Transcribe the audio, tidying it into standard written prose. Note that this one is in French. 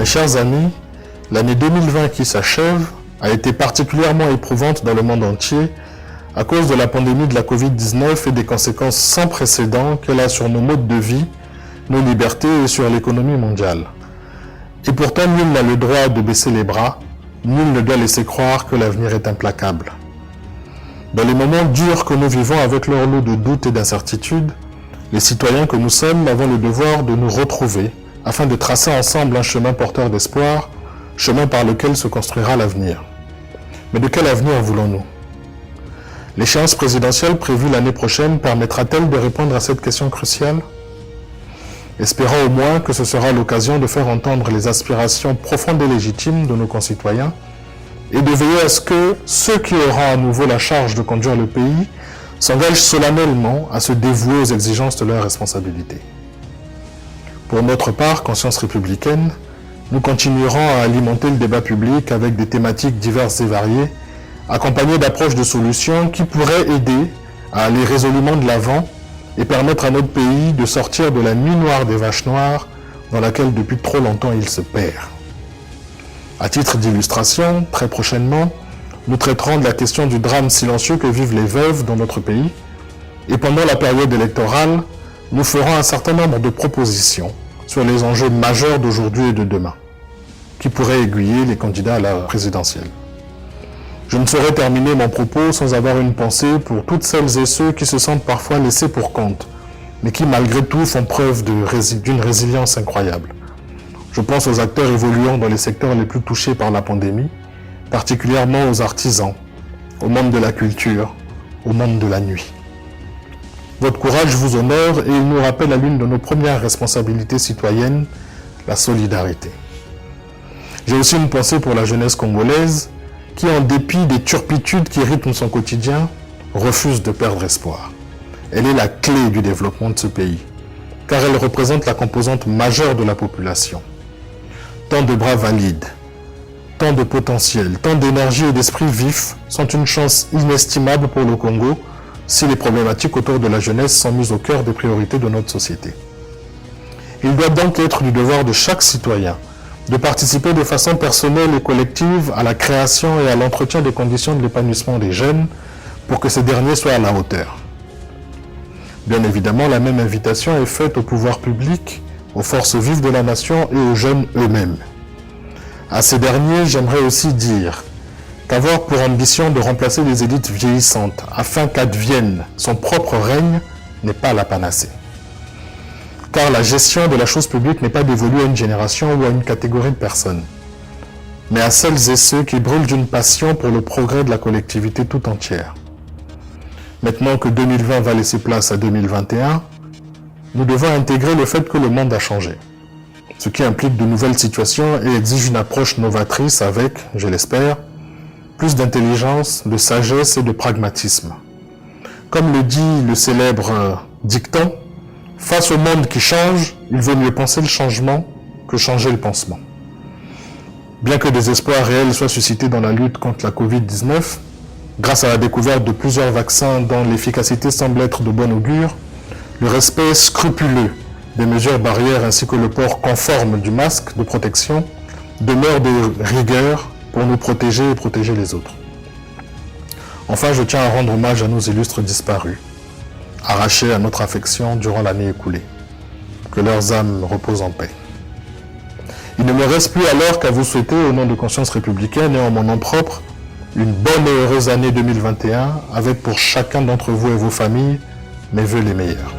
Mes chers amis, l'année 2020 qui s'achève a été particulièrement éprouvante dans le monde entier à cause de la pandémie de la Covid-19 et des conséquences sans précédent qu'elle a sur nos modes de vie, nos libertés et sur l'économie mondiale. Et pourtant, nul n'a le droit de baisser les bras, nul ne doit laisser croire que l'avenir est implacable. Dans les moments durs que nous vivons avec leur lot de doutes et d'incertitudes, les citoyens que nous sommes avons le devoir de nous retrouver afin de tracer ensemble un chemin porteur d'espoir, chemin par lequel se construira l'avenir. Mais de quel avenir voulons-nous? L'échéance présidentielle prévue l'année prochaine permettra-t-elle de répondre à cette question cruciale? Espérons au moins que ce sera l'occasion de faire entendre les aspirations profondes et légitimes de nos concitoyens et de veiller à ce que ceux qui auront à nouveau la charge de conduire le pays s'engagent solennellement à se dévouer aux exigences de leurs responsabilités. Pour notre part, Conscience républicaine, nous continuerons à alimenter le débat public avec des thématiques diverses et variées, accompagnées d'approches de solutions qui pourraient aider à aller résolument de l'avant et permettre à notre pays de sortir de la nuit noire des vaches noires dans laquelle depuis trop longtemps il se perd. À titre d'illustration, très prochainement, nous traiterons de la question du drame silencieux que vivent les veuves dans notre pays et pendant la période électorale, nous ferons un certain nombre de propositions sur les enjeux majeurs d'aujourd'hui et de demain qui pourraient aiguiller les candidats à la présidentielle. Je ne saurais terminer mon propos sans avoir une pensée pour toutes celles et ceux qui se sentent parfois laissés pour compte, mais qui malgré tout font preuve d'une résilience incroyable. Je pense aux acteurs évoluant dans les secteurs les plus touchés par la pandémie, particulièrement aux artisans, au monde de la culture, au monde de la nuit. Votre courage vous honore et il nous rappelle à l'une de nos premières responsabilités citoyennes, la solidarité. J'ai aussi une pensée pour la jeunesse congolaise, qui, en dépit des turpitudes qui rythment son quotidien, refuse de perdre espoir. Elle est la clé du développement de ce pays, car elle représente la composante majeure de la population. Tant de bras valides, tant de potentiel, tant d'énergie et d'esprit vif sont une chance inestimable pour le Congo si les problématiques autour de la jeunesse sont mises au cœur des priorités de notre société. Il doit donc être du devoir de chaque citoyen de participer de façon personnelle et collective à la création et à l'entretien des conditions de l'épanouissement des jeunes pour que ces derniers soient à la hauteur. Bien évidemment, la même invitation est faite au pouvoir public, aux forces vives de la nation et aux jeunes eux-mêmes. À ces derniers, j'aimerais aussi dire qu'avoir pour ambition de remplacer les élites vieillissantes afin qu'advienne son propre règne n'est pas la panacée. Car la gestion de la chose publique n'est pas dévolue à une génération ou à une catégorie de personnes, mais à celles et ceux qui brûlent d'une passion pour le progrès de la collectivité tout entière. Maintenant que 2020 va laisser place à 2021, nous devons intégrer le fait que le monde a changé, ce qui implique de nouvelles situations et exige une approche novatrice avec, je l'espère, plus d'intelligence, de sagesse et de pragmatisme. Comme le dit le célèbre dicton, face au monde qui change, il vaut mieux penser le changement que changer le pansement. Bien que des espoirs réels soient suscités dans la lutte contre la Covid-19, grâce à la découverte de plusieurs vaccins dont l'efficacité semble être de bon augure, le respect scrupuleux des mesures barrières ainsi que le port conforme du masque de protection demeurent de rigueur pour nous protéger et protéger les autres. Enfin, je tiens à rendre hommage à nos illustres disparus, arrachés à notre affection durant l'année écoulée. Que leurs âmes reposent en paix. Il ne me reste plus alors qu'à vous souhaiter, au nom de Conscience républicaine et en mon nom propre, une bonne et heureuse année 2021, avec pour chacun d'entre vous et vos familles mes vœux les meilleurs.